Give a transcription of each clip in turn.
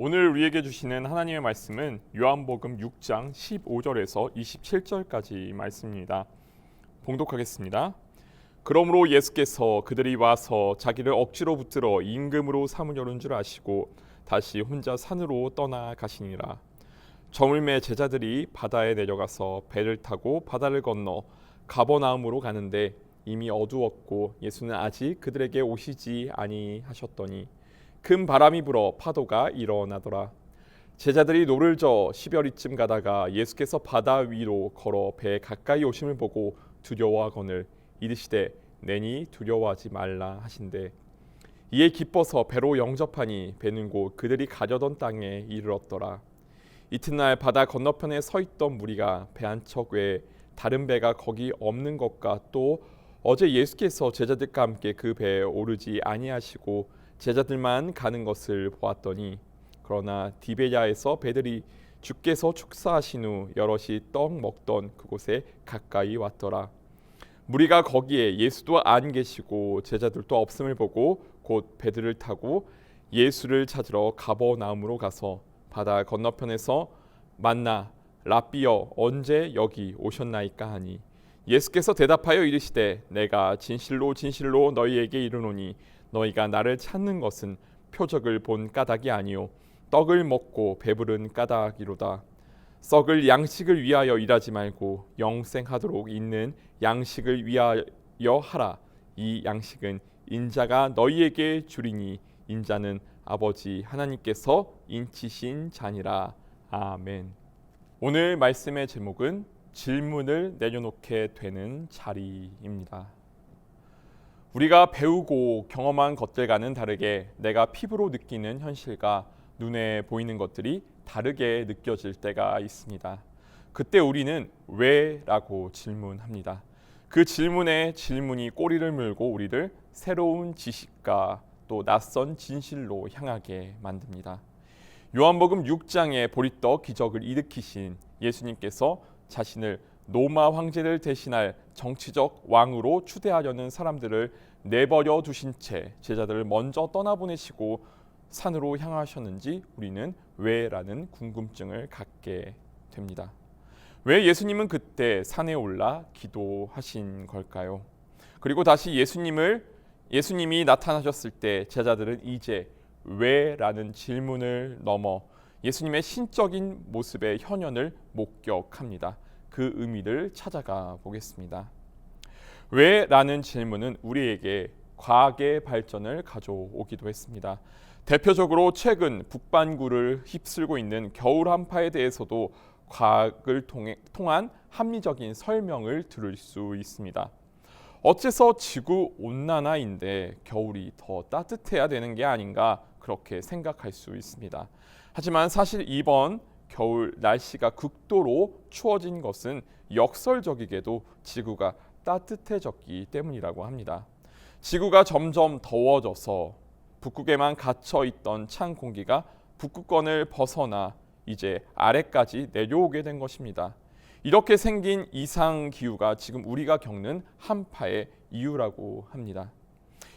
오늘 우리에게 주시는 하나님의 말씀은 요한복음 6장 15절에서 27절까지 말씀입니다. 봉독하겠습니다. 그러므로 예수께서 그들이 와서 자기를 억지로 붙들어 임금으로 삼으려는 줄 아시고 다시 혼자 산으로 떠나가시니라. 저물매 제자들이 바다에 내려가서 배를 타고 바다를 건너 가버나움으로 가는데 이미 어두웠고 예수는 아직 그들에게 오시지 아니하셨더니 큰 바람이 불어 파도가 일어나더라. 제자들이 노를 저 시별이쯤 가다가 예수께서 바다 위로 걸어 배에 가까이 오심을 보고 두려워하거늘 이르시되 내니 두려워하지 말라 하신대. 이에 기뻐서 배로 영접하니 배는 곧 그들이 가려던 땅에 이르렀더라. 이튿날 바다 건너편에 서 있던 무리가 배 한 척 외에 다른 배가 거기 없는 것과 또 어제 예수께서 제자들과 함께 그 배에 오르지 아니하시고 제자들만 가는 것을 보았더니 그러나 디베랴에서 배들이 주께서 축사하신 후 여럿이 떡 먹던 그곳에 가까이 왔더라. 무리가 거기에 예수도 안 계시고 제자들도 없음을 보고 곧 배들을 타고 예수를 찾으러 가버나움으로 가서 바다 건너편에서 만나 랍비여 언제 여기 오셨나이까 하니 예수께서 대답하여 이르시되 내가 진실로 진실로 너희에게 이르노니 너희가 나를 찾는 것은 표적을 본 까닭이 아니요 떡을 먹고 배부른 까닭이로다. 썩을 양식을 위하여 일하지 말고 영생하도록 있는 양식을 위하여 하라. 이 양식은 인자가 너희에게 주리니 인자는 아버지 하나님께서 인치신 자니라. 아멘. 오늘 말씀의 제목은 질문을 내려놓게 되는 자리입니다. 우리가 배우고 경험한 것들과는 다르게 내가 피부로 느끼는 현실과 눈에 보이는 것들이 다르게 느껴질 때가 있습니다. 그때 우리는 왜? 라고 질문합니다. 그 질문에 질문이 꼬리를 물고 우리를 새로운 지식과 또 낯선 진실로 향하게 만듭니다. 요한복음 6장에 보리떡 기적을 일으키신 예수님께서 자신을 로마 황제를 대신할 정치적 왕으로 추대하려는 사람들을 내버려 두신 채 제자들을 먼저 떠나보내시고 산으로 향하셨는지 우리는 왜라는 궁금증을 갖게 됩니다. 왜 예수님은 그때 산에 올라 기도하신 걸까요? 그리고 다시 예수님이 나타나셨을 때 제자들은 이제 왜라는 질문을 넘어 예수님의 신적인 모습의 현현을 목격합니다. 그 의미를 찾아가 보겠습니다. 왜라는 질문은 우리에게 과학의 발전을 가져오기도 했습니다. 대표적으로 최근 북반구를 휩쓸고 있는 겨울 한파에 대해서도 과학을 통한 합리적인 설명을 들을 수 있습니다. 어째서 지구 온난화인데 겨울이 더 따뜻해야 되는 게 아닌가 그렇게 생각할 수 있습니다. 하지만 사실 이번 겨울 날씨가 극도로 추워진 것은 역설적이게도 지구가 따뜻해졌기 때문이라고 합니다. 지구가 점점 더워져서 북극에만 갇혀 있던 찬 공기가 북극권을 벗어나 이제 아래까지 내려오게 된 것입니다. 이렇게 생긴 이상 기후가 지금 우리가 겪는 한파의 이유라고 합니다.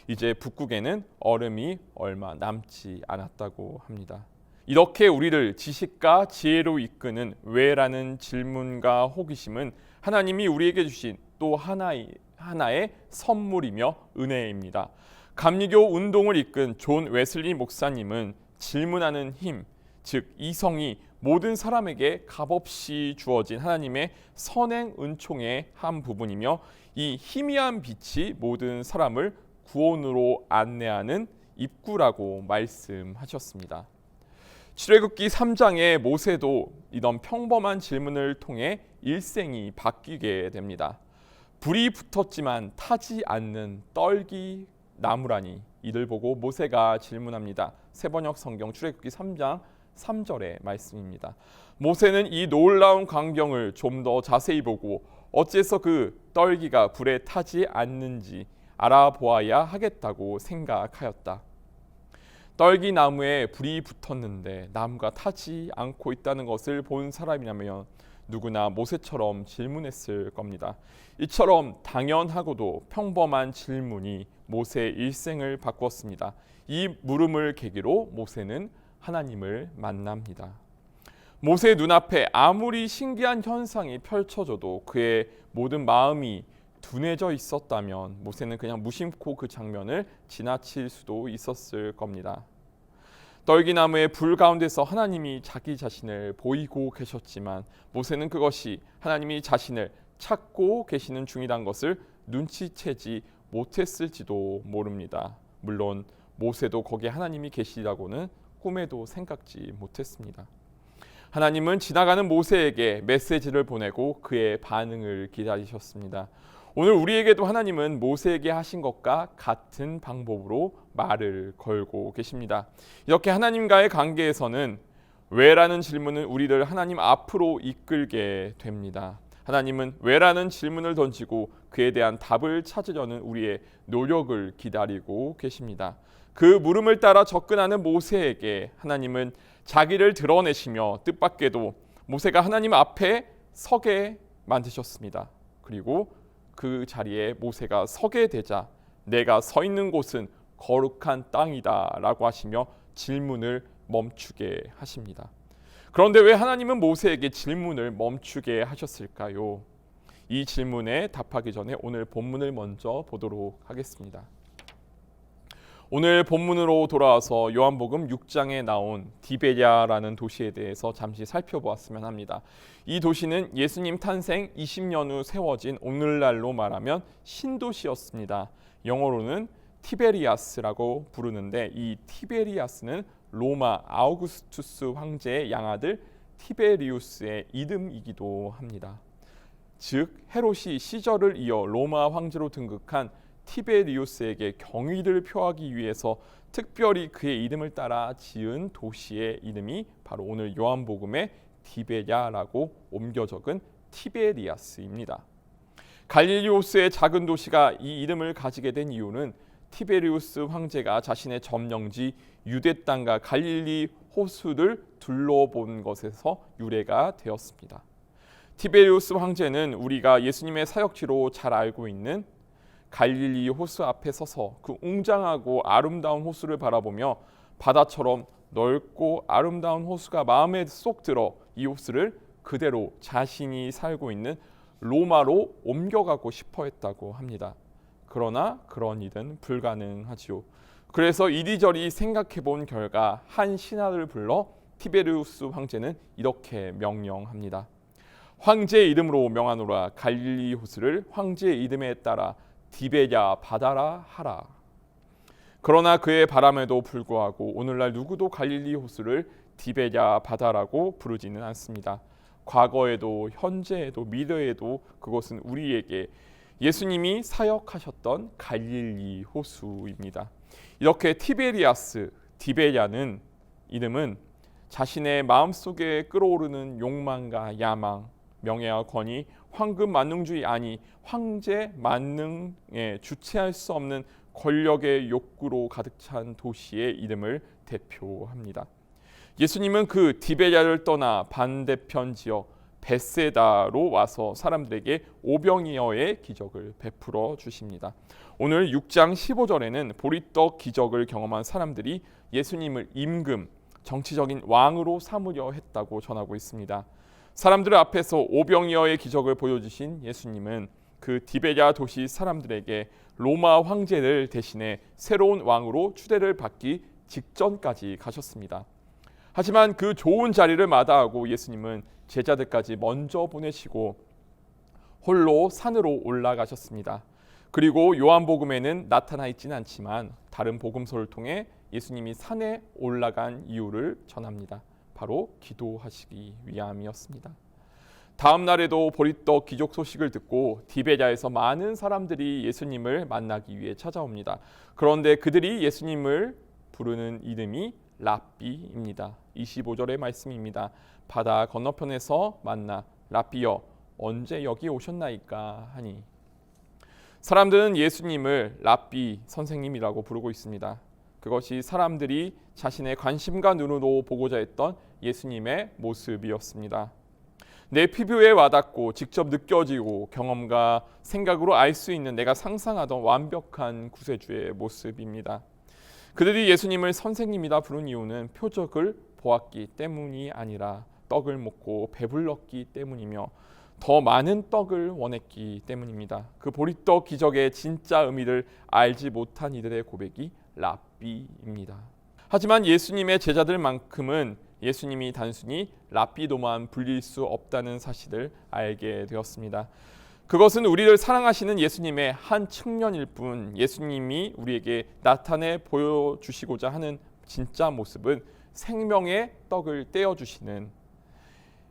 이제 북극에는 얼음이 얼마 남지 않았다고 합니다. 이렇게 우리를 지식과 지혜로 이끄는 왜라는 질문과 호기심은 하나님이 우리에게 주신 또 하나의 선물이며 은혜입니다. 감리교 운동을 이끈 존 웨슬리 목사님은 질문하는 힘, 즉 이성이 모든 사람에게 값없이 주어진 하나님의 선행 은총의 한 부분이며 이 희미한 빛이 모든 사람을 구원으로 안내하는 입구라고 말씀하셨습니다. 출애굽기 3장의 모세도 이런 평범한 질문을 통해 일생이 바뀌게 됩니다. 불이 붙었지만 타지 않는 떨기 나무라니 이를 보고 모세가 질문합니다. 새번역 성경 출애굽기 3장 3절의 말씀입니다. 모세는 이 놀라운 광경을 좀 더 자세히 보고 어째서 그 떨기가 불에 타지 않는지 알아보아야 하겠다고 생각하였다. 떨기 나무에 불이 붙었는데 나무가 타지 않고 있다는 것을 본 사람이라면 누구나 모세처럼 질문했을 겁니다. 이처럼 당연하고도 평범한 질문이 모세의 일생을 바꾸었습니다. 이 물음을 계기로 모세는 하나님을 만납니다. 모세의 눈앞에 아무리 신기한 현상이 펼쳐져도 그의 모든 마음이 둔해져 있었다면 모세는 그냥 무심코 그 장면을 지나칠 수도 있었을 겁니다. 떨기나무의 불 가운데서 하나님이 자기 자신을 보이고 계셨지만 모세는 그것이 하나님이 자신을 찾고 계시는 중이란 것을 눈치채지 못했을지도 모릅니다. 물론 모세도 거기에 하나님이 계시라고는 꿈에도 생각지 못했습니다. 하나님은 지나가는 모세에게 메시지를 보내고 그의 반응을 기다리셨습니다. 오늘 우리에게도 하나님은 모세에게 하신 것과 같은 방법으로 말을 걸고 계십니다. 이렇게 하나님과의 관계에서는 왜라는 질문은 우리를 하나님 앞으로 이끌게 됩니다. 하나님은 왜라는 질문을 던지고 그에 대한 답을 찾으려는 우리의 노력을 기다리고 계십니다. 그 물음을 따라 접근하는 모세에게 하나님은 자기를 드러내시며 뜻밖에도 모세가 하나님 앞에 서게 만드셨습니다. 그리고 그 자리에 모세가 서게 되자 내가 서 있는 곳은 거룩한 땅이다 라고 하시며 질문을 멈추게 하십니다. 그런데 왜 하나님은 모세에게 질문을 멈추게 하셨을까요? 이 질문에 답하기 전에 오늘 본문을 먼저 보도록 하겠습니다. 오늘 본문으로 돌아와서 요한복음 6장에 나온 디베랴라는 도시에 대해서 잠시 살펴보았으면 합니다. 이 도시는 예수님 탄생 20년 후 세워진 오늘날로 말하면 신도시였습니다. 영어로는 티베리아스라고 부르는데 이 티베리아스는 로마 아우구스투스 황제의 양아들 티베리우스의 이름이기도 합니다. 즉 헤롯이 시절을 이어 로마 황제로 등극한 티베리우스에게 경의를 표하기 위해서 특별히 그의 이름을 따라 지은 도시의 이름이 바로 오늘 요한복음의 디베랴라고 옮겨 적은 티베리아스입니다. 갈릴리 호수의 작은 도시가 이 이름을 가지게 된 이유는 티베리우스 황제가 자신의 점령지 유대 땅과 갈릴리 호수를 둘러본 것에서 유래가 되었습니다. 티베리우스 황제는 우리가 예수님의 사역지로 잘 알고 있는 갈릴리 호수 앞에 서서 그 웅장하고 아름다운 호수를 바라보며 바다처럼 넓고 아름다운 호수가 마음에 쏙 들어 이 호수를 그대로 자신이 살고 있는 로마로 옮겨가고 싶어 했다고 합니다. 그러나 그런 일은 불가능하지요. 그래서 이리저리 생각해 본 결과 한 신하를 불러 티베리우스 황제는 이렇게 명령합니다. 황제의 이름으로 명하노라. 갈릴리 호수를 황제의 이름에 따라 디베랴 바다라 하라. 그러나 그의 바람에도 불구하고 오늘날 누구도 갈릴리 호수를 디베랴 바다라고 부르지는 않습니다. 과거에도 현재에도 미래에도 그것은 우리에게 예수님이 사역하셨던 갈릴리 호수입니다. 이렇게 티베리아스, 디베랴는 이름은 자신의 마음속에 끌어오르는 욕망과 야망, 명예와 권위, 황금 만능주의 아니 황제 만능에 주체할 수 없는 권력의 욕구로 가득 찬 도시의 이름을 대표합니다. 예수님은 그 디베랴를 떠나 반대편 지역 베세다로 와서 사람들에게 오병이어의 기적을 베풀어 주십니다. 오늘 6장 15절에는 보리떡 기적을 경험한 사람들이 예수님을 임금, 정치적인 왕으로 삼으려 했다고 전하고 있습니다. 사람들 앞에서 오병이어의 기적을 보여주신 예수님은 그 디베랴 도시 사람들에게 로마 황제를 대신해 새로운 왕으로 추대를 받기 직전까지 가셨습니다. 하지만 그 좋은 자리를 마다하고 예수님은 제자들까지 먼저 보내시고 홀로 산으로 올라가셨습니다. 그리고 요한복음에는 나타나 있지는 않지만 다른 복음서를 통해 예수님이 산에 올라간 이유를 전합니다. 바로 기도하시기 위함이었습니다. 다음 날에도 보리떡 기적 소식을 듣고 디베랴에서 많은 사람들이 예수님을 만나기 위해 찾아옵니다. 그런데 그들이 예수님을 부르는 이름이 랍비입니다. 25절의 말씀입니다. 바다 건너편에서 만나 랍비여 언제 여기 오셨나이까 하니. 사람들은 예수님을 랍비 선생님이라고 부르고 있습니다. 그것이 사람들이 자신의 관심과 눈으로 보고자 했던 예수님의 모습이었습니다. 내 피부에 와닿고 직접 느껴지고 경험과 생각으로 알 수 있는 내가 상상하던 완벽한 구세주의 모습입니다. 그들이 예수님을 선생님이라 부른 이유는 표적을 보았기 때문이 아니라 떡을 먹고 배불렀기 때문이며 더 많은 떡을 원했기 때문입니다. 그 보리떡 기적의 진짜 의미를 알지 못한 이들의 고백이 랍비입니다. 하지만 예수님의 제자들만큼은 예수님이 단순히 랍비로만 불릴 수 없다는 사실을 알게 되었습니다. 그것은 우리를 사랑하시는 예수님의 한 측면일 뿐, 예수님이 우리에게 나타내 보여주시고자 하는 진짜 모습은 생명의 떡을 떼어주시는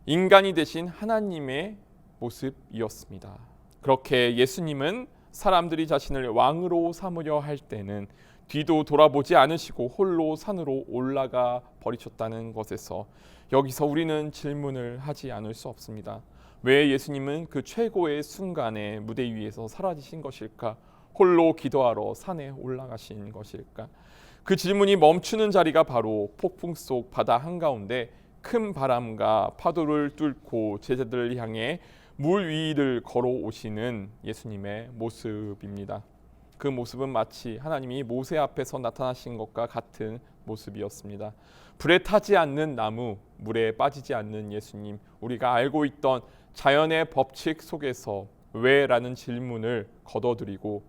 인간이 되신 하나님의 모습이었습니다. 그렇게 예수님은 사람들이 자신을 왕으로 삼으려 할 때는 뒤도 돌아보지 않으시고 홀로 산으로 올라가 버리셨다는 것에서 여기서 우리는 질문을 하지 않을 수 없습니다. 왜 예수님은 그 최고의 순간에 무대 위에서 사라지신 것일까? 홀로 기도하러 산에 올라가신 것일까? 그 질문이 멈추는 자리가 바로 폭풍 속 바다 한가운데 큰 바람과 파도를 뚫고 제자들을 향해 물 위를 걸어오시는 예수님의 모습입니다. 그 모습은 마치 하나님이 모세 앞에서 나타나신 것과 같은 모습이었습니다. 불에 타지 않는 나무, 물에 빠지지 않는 예수님, 우리가 알고 있던 자연의 법칙 속에서 왜라는 질문을 걷어들이고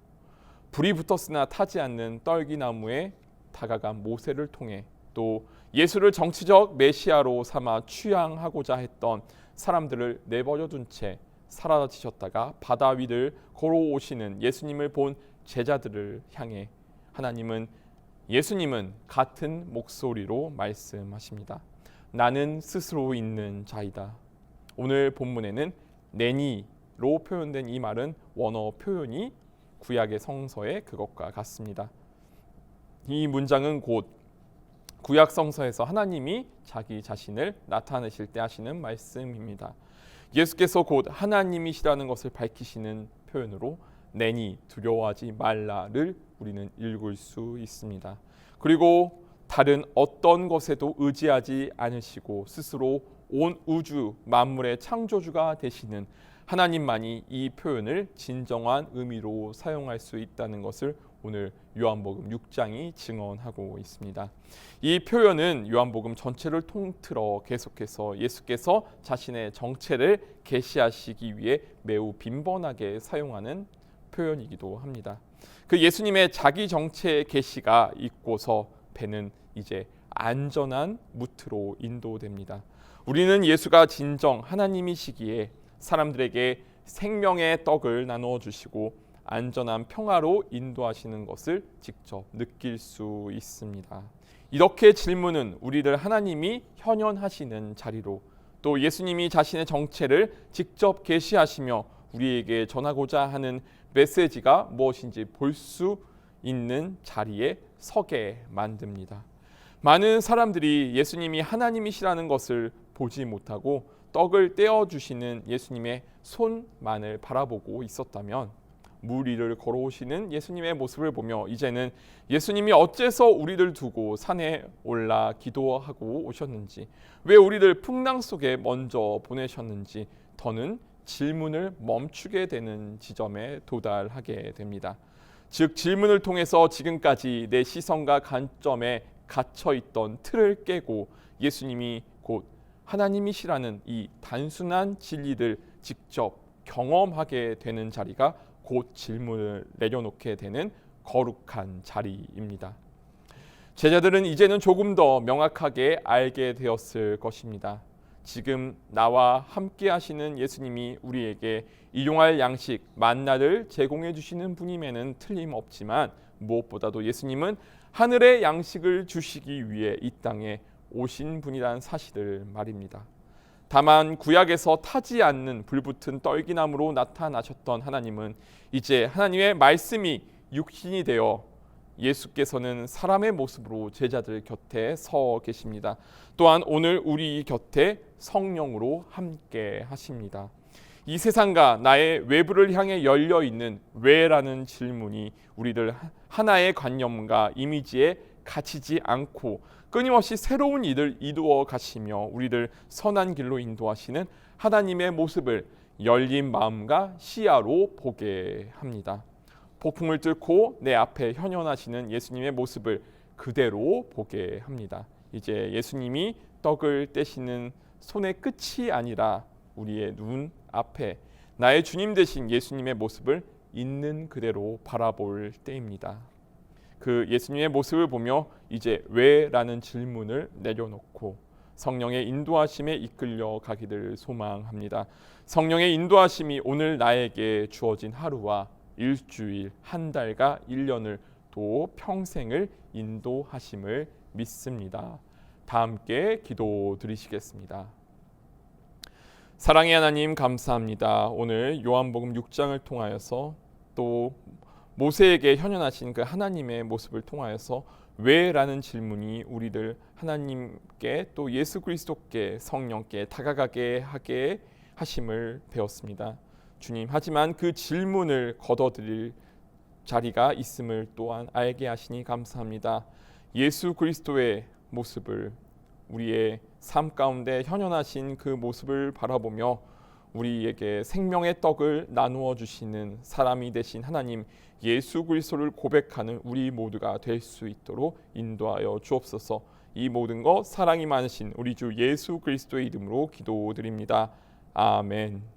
불이 붙었으나 타지 않는 떨기나무에 다가간 모세를 통해 또 예수를 정치적 메시아로 삼아 취향하고자 했던 사람들을 내버려둔 채 사라지셨다가 바다 위를 걸어오시는 예수님을 본 제자들을 향해 예수님은 같은 목소리로 말씀하십니다. 나는 스스로 있는 자이다. 오늘 본문에는 내니로 표현된 이 말은 원어 표현이 구약의 성서의 그것과 같습니다. 이 문장은 곧 구약 성서에서 하나님이 자기 자신을 나타내실 때 하시는 말씀입니다. 예수께서 곧 하나님이시라는 것을 밝히시는 표현으로 내니 두려워하지 말라를 우리는 읽을 수 있습니다. 그리고 다른 어떤 것에도 의지하지 않으시고 스스로 온 우주 만물의 창조주가 되시는 하나님만이 이 표현을 진정한 의미로 사용할 수 있다는 것을 오늘 요한복음 6장이 증언하고 있습니다. 이 표현은 요한복음 전체를 통틀어 계속해서 예수께서 자신의 정체를 계시하시기 위해 매우 빈번하게 사용하는 표현이기도 합니다. 그 예수님의 자기 정체의 계시가 있고서 배는 이제 안전한 무트로 인도됩니다. 우리는 예수가 진정 하나님이시기에 사람들에게 생명의 떡을 나누어 주시고 안전한 평화로 인도하시는 것을 직접 느낄 수 있습니다. 이렇게 질문은 우리를 하나님이 현현하시는 자리로 또 예수님이 자신의 정체를 직접 계시하시며 우리에게 전하고자 하는 메시지가 무엇인지 볼 수 있는 자리에 서게 만듭니다. 많은 사람들이 예수님이 하나님이시라는 것을 보지 못하고 떡을 떼어주시는 예수님의 손만을 바라보고 있었다면 물 위를 걸어오시는 예수님의 모습을 보며 이제는 예수님이 어째서 우리를 두고 산에 올라 기도하고 오셨는지, 왜 우리를 풍랑 속에 먼저 보내셨는지 더는 질문을 멈추게 되는 지점에 도달하게 됩니다. 즉 질문을 통해서 지금까지 내 시선과 관점에 갇혀있던 틀을 깨고 예수님이 곧 하나님이시라는 이 단순한 진리를 직접 경험하게 되는 자리가 곧 질문을 내려놓게 되는 거룩한 자리입니다. 제자들은 이제는 조금 더 명확하게 알게 되었을 것입니다. 지금 나와 함께 하시는 예수님이 우리에게 일용할 양식 만나를 제공해 주시는 분임에는 틀림없지만 무엇보다도 예수님은 하늘의 양식을 주시기 위해 이 땅에 오신 분이라는 사실을 말입니다. 다만 구약에서 타지 않는 불붙은 떨기나무로 나타나셨던 하나님은 이제 하나님의 말씀이 육신이 되어 예수께서는 사람의 모습으로 제자들 곁에 서 계십니다. 또한 오늘 우리 곁에 성령으로 함께 하십니다. 이 세상과 나의 외부를 향해 열려 있는 왜라는 질문이 우리들 하나의 관념과 이미지에 갇히지 않고 끊임없이 새로운 일을 이루어 가시며 우리를 선한 길로 인도하시는 하나님의 모습을 열린 마음과 시야로 보게 합니다. 폭풍을 뚫고 내 앞에 현현하시는 예수님의 모습을 그대로 보게 합니다. 이제 예수님이 떡을 떼시는 손의 끝이 아니라 우리의 눈 앞에 나의 주님 되신 예수님의 모습을 있는 그대로 바라볼 때입니다. 그 예수님의 모습을 보며 이제 왜라는 질문을 내려놓고 성령의 인도하심에 이끌려 가기를 소망합니다. 성령의 인도하심이 오늘 나에게 주어진 하루와 일주일, 한 달과 1년을 또 평생을 인도하심을 믿습니다. 다 함께 기도드리시겠습니다. 사랑의 하나님 감사합니다. 오늘 요한복음 6장을 통하여서 또 모세에게 현현하신 그 하나님의 모습을 통하여서 왜라는 질문이 우리들 하나님께 또 예수 그리스도께 성령께 다가가게 하게 하심을 배웠습니다. 주님, 하지만 그 질문을 걷어들일 자리가 있음을 또한 알게 하시니 감사합니다. 예수 그리스도의 모습을 우리의 삶 가운데 현현하신 그 모습을 바라보며 우리에게 생명의 떡을 나누어 주시는 사람이 되신 하나님 예수 그리스도를 고백하는 우리 모두가 될 수 있도록 인도하여 주옵소서. 이 모든 것 사랑이 많으신 우리 주 예수 그리스도의 이름으로 기도드립니다. 아멘.